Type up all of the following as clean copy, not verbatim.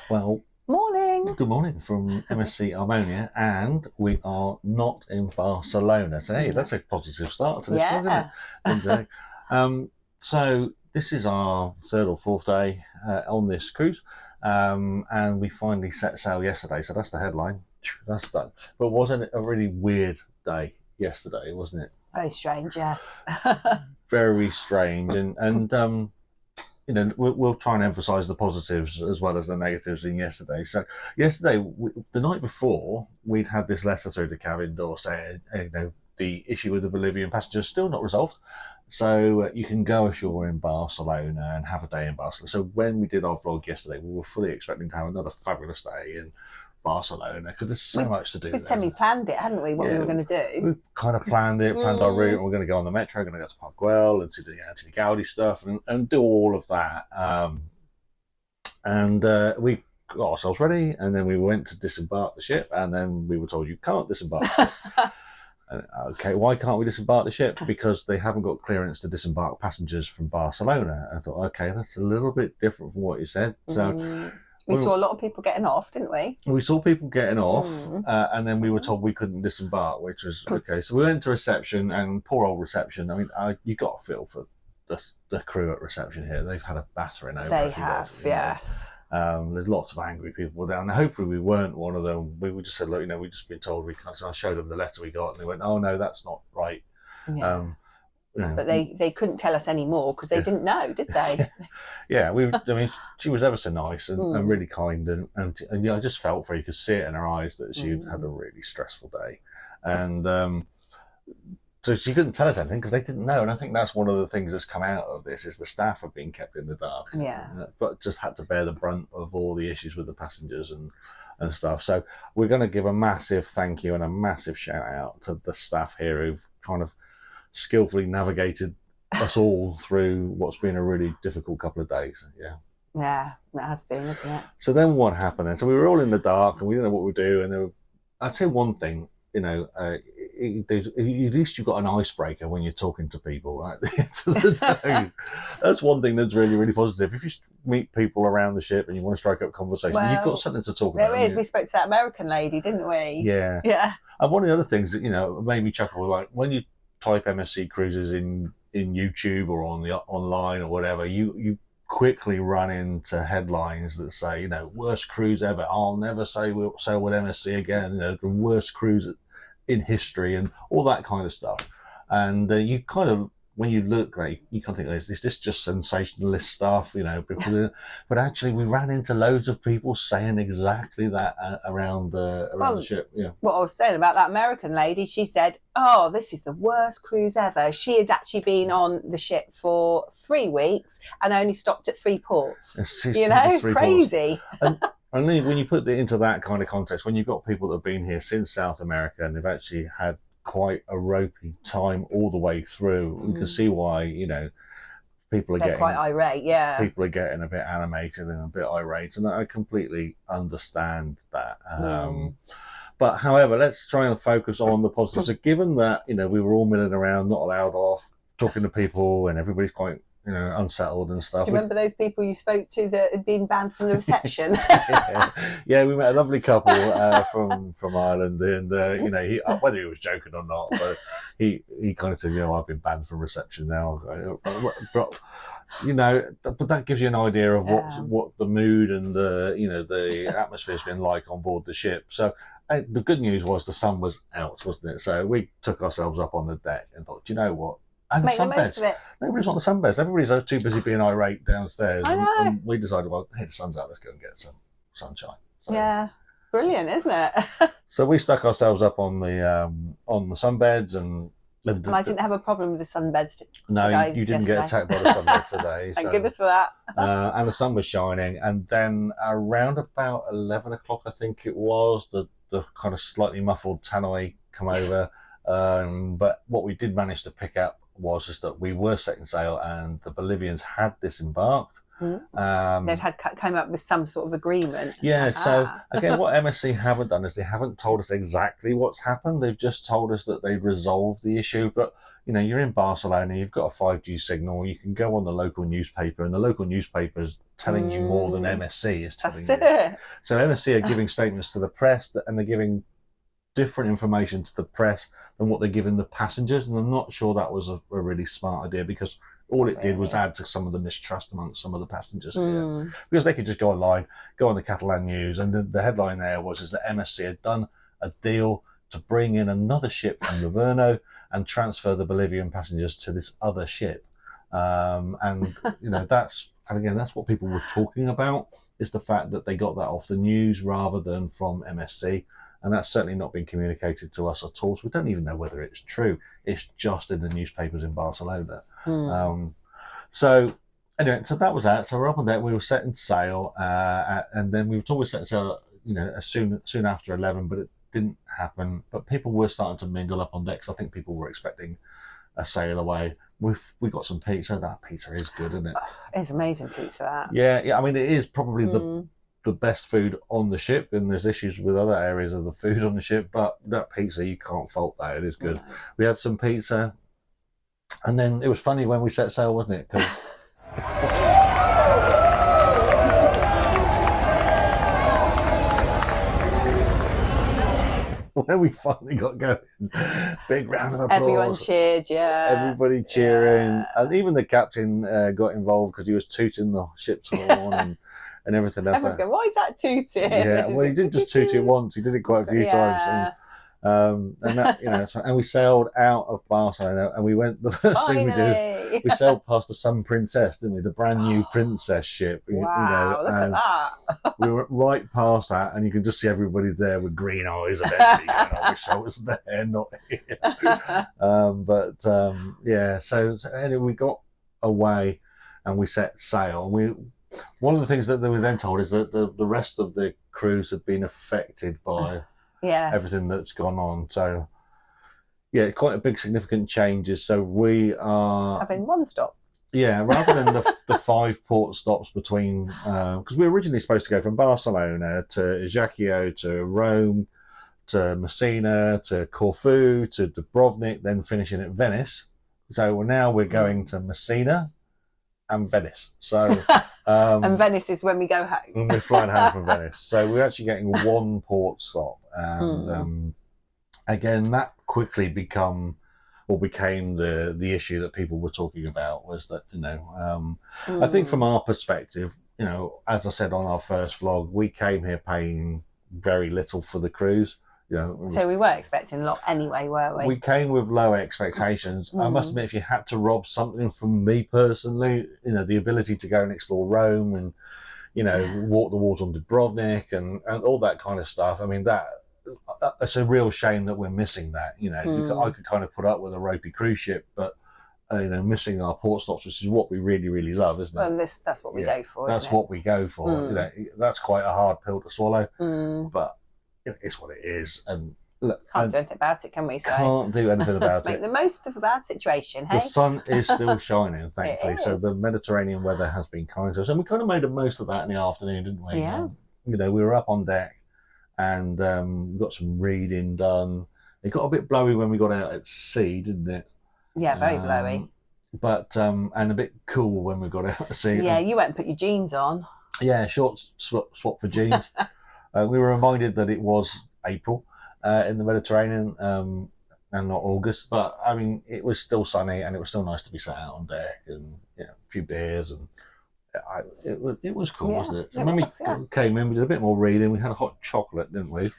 Well, Morning. good morning from MSC Armonia, and we are not in Barcelona. So, hey, that's a positive start to this one, isn't it? Yeah. So this is our third or fourth day on this cruise, and we finally set sail yesterday. So that's the headline. That's done. But wasn't it a really weird day yesterday? Wasn't it? Very strange, yes. Very strange, and we'll try and emphasise the positives as well as the negatives in yesterday. So yesterday, the night before, we'd had this letter through the cabin door saying, the issue with the Bolivian passengers still not resolved. So you can go ashore in Barcelona and have a day in Barcelona. So when we did our vlog yesterday, we were fully expecting to have another fabulous day in Barcelona because there's so much to do. We'd semi-planned it, hadn't we, what we were going to do? We kind of planned our route, and we're going to go on the metro, going to go to Park Güell and see the Anthony Gaudi stuff and do all of that. We got ourselves ready, and then we went to disembark the ship, and then we were told you can't disembark the ship. Okay, why can't we disembark the ship? Because they haven't got clearance to disembark passengers from Barcelona. I thought, okay, that's a little bit different from what you said. So we saw a lot of people getting off, didn't we? We saw people getting off, and then we were told we couldn't disembark, which was okay. So we went to reception, and poor old reception. I mean, you got to feel for the crew at reception here. They've had a battering over. They have, yes. There's lots of angry people down there. Hopefully we weren't one of them. We just said, look, we've just been told we can't. So I showed them the letter we got, and they went, oh no, that's not right. Yeah. But they couldn't tell us any more because they didn't know, did they? Yeah, I mean, she was ever so nice and really kind, and I just felt for her. You could see it in her eyes that she had a really stressful day, and so she couldn't tell us anything because they didn't know. And I think that's one of the things that's come out of this is the staff have been kept in the dark, but just had to bear the brunt of all the issues with the passengers and stuff. So we're going to give a massive thank you and a massive shout out to the staff here who've kind of skillfully navigated us all through what's been a really difficult couple of days. Yeah, it has been, isn't it? So then what happened then? So we were all in the dark and we didn't know what we'd do. And I'd say one thing, at least you've got an icebreaker when you're talking to people, right? That's one thing that's really, really positive. If you meet people around the ship and you want to strike up a conversation, you've got something to talk about. There is. We spoke to that American lady, didn't we? Yeah. And one of the other things that, made me chuckle, like when you type MSC cruises in YouTube or on the online or whatever, you quickly run into headlines that say, worst cruise ever. I'll never sail with MSC again. The worst cruise in history and all that kind of stuff. And you kind of, when you look at it, you kind of think, is this just sensationalist stuff? But actually we ran into loads of people saying exactly that around the ship. Yeah. What I was saying about that American lady, she said, oh, this is the worst cruise ever. She had actually been on the ship for 3 weeks and only stopped at 3 ports. Crazy. And then when you put it into that kind of context, when you've got people that have been here since South America and they've actually had quite a ropey time all the way through, you can see why, people are getting quite irate. Yeah. People are getting a bit animated and a bit irate, and I completely understand that. But however, let's try and focus on the positives. So given that, we were all milling around, not allowed off, talking to people, and everybody's quite unsettled and stuff. Do you remember those people you spoke to that had been banned from the reception? Yeah, we met a lovely couple from Ireland, and whether he was joking or not, but he kind of said, I've been banned from reception now. But that gives you an idea of what the mood and the atmosphere's been like on board the ship. So the good news was the sun was out, wasn't it? So we took ourselves up on the deck and thought, do you know what? And make the most of it. Nobody's on the sunbeds. Everybody's too busy being irate downstairs. I know. And we decided, well, hey, the sun's out. Let's go and get some sunshine. So, yeah, brilliant, isn't it? So we stuck ourselves up on the sunbeds, and I didn't have a problem with the sunbeds. No, you didn't get attacked by the sunbed today. Thank goodness for that. And the sun was shining, and then around about 11 o'clock, I think it was, the kind of slightly muffled tannoy come over. But what we did manage to pick up was just that we were setting sail and the Bolivians had disembarked. They'd came up with some sort of agreement. Yeah, so again, what MSC haven't done is they haven't told us exactly what's happened. They've just told us that they've resolved the issue. But, you know, you're in Barcelona, you've got a 5G signal, you can go on the local newspaper, and the local newspaper is telling you more than MSC is telling you. So MSC are giving statements to the press, and they're giving different information to the press than what they're giving the passengers. And I'm not sure that was a really smart idea, because all it did was add to some of the mistrust amongst some of the passengers here. Because they could just go online, go on the Catalan news, and the headline there was that MSC had done a deal to bring in another ship from Livorno and transfer the Bolivian passengers to this other ship. And, you know, that's what people were talking about, is the fact that they got that off the news rather than from MSC. And that's certainly not been communicated to us at all. So we don't even know whether it's true. It's just in the newspapers in Barcelona. So anyway, so that was that. So we're up on deck. We were setting sail, and then we were always setting sail, you know, soon after 11, but it didn't happen. But people were starting to mingle up on deck. So I think people were expecting a sail away. We got some pizza. That pizza is good, isn't it? It's amazing pizza. That. Yeah. I mean, it is probably the best food on the ship, and there's issues with other areas of the food on the ship, but that pizza, you can't fault that. It is good. We had some pizza, and then it was funny when we set sail, wasn't it? Because when we finally got going, big round of applause. Everyone cheered, everybody cheering, and even the captain got involved because he was tooting the ship's horn and everything else. Everyone's going, why is that tooting? Yeah, well, he didn't just toot it once; he did it quite a few times. And that, you know, and we sailed out of Barcelona, and we went. The first thing we did, we sailed past the Sun Princess, didn't we? The brand new Princess ship. Wow, look at that! We went right past that, and you can just see everybody there with green eyes and everything. I wish I was there, not here. Yeah. So anyway, we got away, and we set sail. One of the things that we then told is that the rest of the cruise had been affected by everything that's gone on. So, yeah, quite a big significant changes. So we are having one stop. Yeah, rather than the 5 port stops between, because we were originally supposed to go from Barcelona to Ajaccio to Rome to Messina to Corfu to Dubrovnik, then finishing at Venice. So now we're going to Messina and Venice. So and Venice is when we go home. When we're flying home from Venice. So we're actually getting one port stop. And again, that quickly became the issue that people were talking about, was that, you know, I think from our perspective, you know, as I said on our first vlog, we came here paying very little for the cruise. You know, so we weren't expecting a lot anyway, were we? We came with low expectations. I must admit, if you had to rob something from me personally, you know, the ability to go and explore Rome and, you know, walk the walls on Dubrovnik and all that kind of stuff. I mean, it's a real shame that we're missing that. You know, I could kind of put up with a ropey cruise ship, but you know, missing our port stops, which is what we really, really love, isn't it? Well, that's what we go for. That's what we go for. You know, that's quite a hard pill to swallow, but it's what it is, and look, can't do anything about it, can we? Can't do anything about Make it. the most of a bad situation. Hey, the sun is still shining, thankfully. So the Mediterranean weather has been kind to us, and we kind of made the most of that in the afternoon, didn't we? Yeah. You know, we were up on deck, and we got some reading done. It got a bit blowy when we got out at sea, didn't it? Yeah, very blowy. But and a bit cool when we got out at sea. Yeah, you went and put your jeans on. Yeah, shorts swap for jeans. We were reminded that it was April in the Mediterranean and not August, but I mean, it was still sunny and it was still nice to be sat out on deck and, you know, a few beers, and it was cool, wasn't it? And when we came in, we did a bit more reading. We had a hot chocolate, didn't we?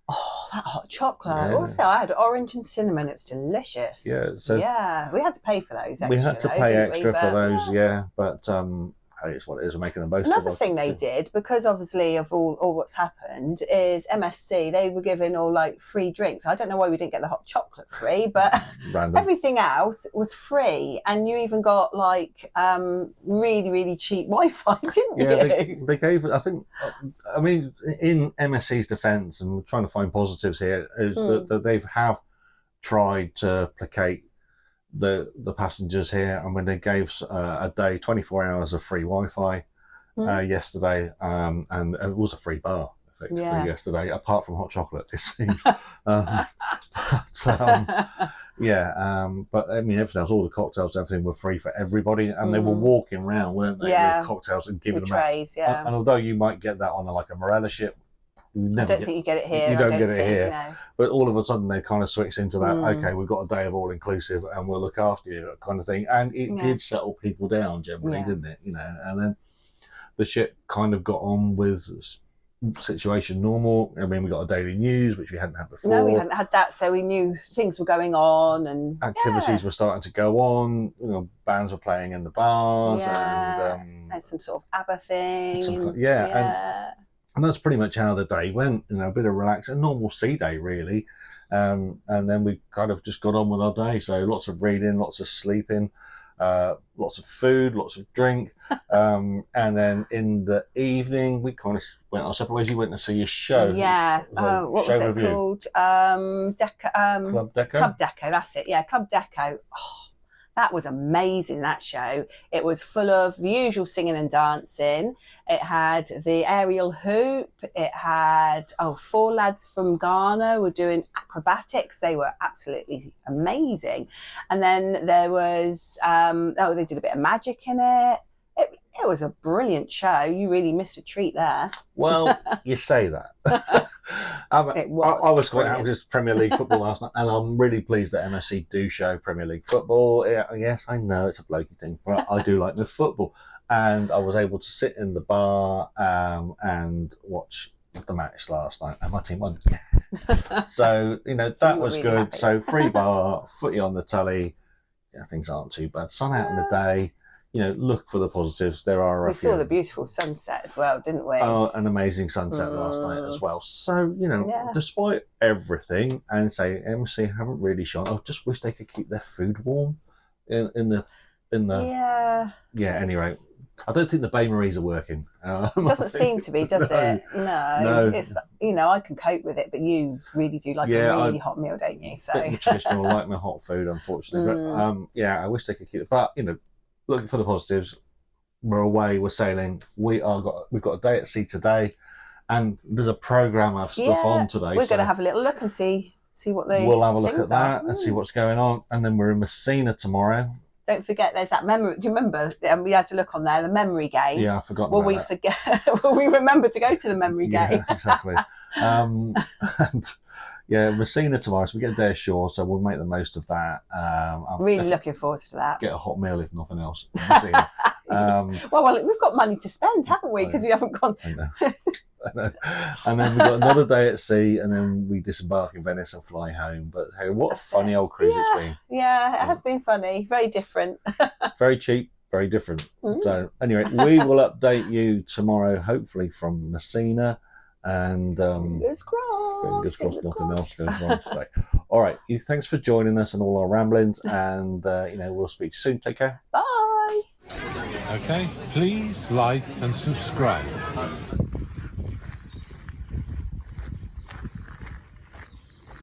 Oh, that hot chocolate. Yeah. Also, I had orange and cinnamon. It was delicious. Yeah, so yeah, we had to pay for those extra. We had to pay extra for those, but hey, it's what it is. We're making the most of it. Another thing they did, because obviously of all what's happened, is MSC, they were giving all like free drinks. I don't know why we didn't get the hot chocolate free, but everything else was free. And you even got like really, really cheap Wi-Fi, didn't you? Yeah, they gave, I think, I mean, in MSC's defence, and we're trying to find positives here, is that they have tried to placate the passengers here, and when they gave a day 24 hours of free Wi-Fi, yesterday, and it was a free bar effectively yesterday, apart from hot chocolate, it seems. But I mean, everything else, all the cocktails, everything were free for everybody, and they were walking around, weren't they, with cocktails and giving them trays, out. And although you might get that on like a Morella ship, I don't think you get it here. You don't get it here. No. But all of a sudden they kind of switched into that, okay, we've got a day of all inclusive and we'll look after you kind of thing. And it did settle people down generally, didn't it? You know, and then the ship kind of got on with situation normal. I mean, we got a daily news, which we hadn't had before. No, we hadn't had that, so we knew things were going on and activities were starting to go on. You know, bands were playing in the bars, and some sort of ABBA thing. And that's pretty much how the day went. You know, a bit of relax, a normal sea day really. And then we kind of just got on with our day. So lots of reading, lots of sleeping, lots of food, lots of drink. And then in the evening, we kind of went our separate ways. You went to see a show. Yeah. What was it called? Club Deco? Club Deco, that's it. Yeah, Club Deco. Oh, that was amazing, that show. It was full of the usual singing and dancing. It had the aerial hoop. It had, 4 lads from Ghana were doing acrobatics. They were absolutely amazing. And then there was, they did a bit of magic in it. It was a brilliant show. You really missed a treat there. Well, you say that. I was quite happy with Premier League football last night, and I'm really pleased that MSC do show Premier League football. Yes, I know it's a blokey thing, but I do like the football. And I was able to sit in the bar and watch the match last night, and my team won. So, you know, that was really good. Happy. So, free bar, footy on the telly. Yeah, things aren't too bad. Sun out in the day. You know, look for the positives. There are. We saw the beautiful sunset as well, didn't we? Oh, an amazing sunset last night as well. So, you know, despite everything, and say MC haven't really shone. I just wish they could keep their food warm in the. Anyway, I don't think the Bain Maries are working. It doesn't seem to be, does it? No. It's, you know, I can cope with it, but you really do like a really hot meal, don't you? So bit traditional, I like my hot food, unfortunately. But I wish they could keep it. But you know, looking for the positives. We're away. We're sailing. We've got a day at sea today, and there's a program of stuff on today. We're going to have a little look and see what they. We'll have a look at that and see what's going on, and then we're in Messina tomorrow. Don't forget, there's that memory. Do you remember? We had to look on there, the memory game. Yeah, I forgot. Will we forget? Will we remember to go to the memory game? Yeah, exactly. And Messina tomorrow, so we get a day ashore, so we'll make the most of that. I'm really looking forward to that. Get a hot meal, if nothing else. Well, we've got money to spend, haven't we? Because we haven't gone. I know. And then we've got another day at sea, and then we disembark in Venice and fly home. But hey, what a funny old cruise it's been. Yeah, it has been funny. Very different. Very cheap, very different. So anyway, we will update you tomorrow, hopefully from Messina. And fingers crossed, nothing else goes wrong today. All right, thanks for joining us and all our ramblings, and we'll speak to you soon. Take care. Bye. Okay, please like and subscribe.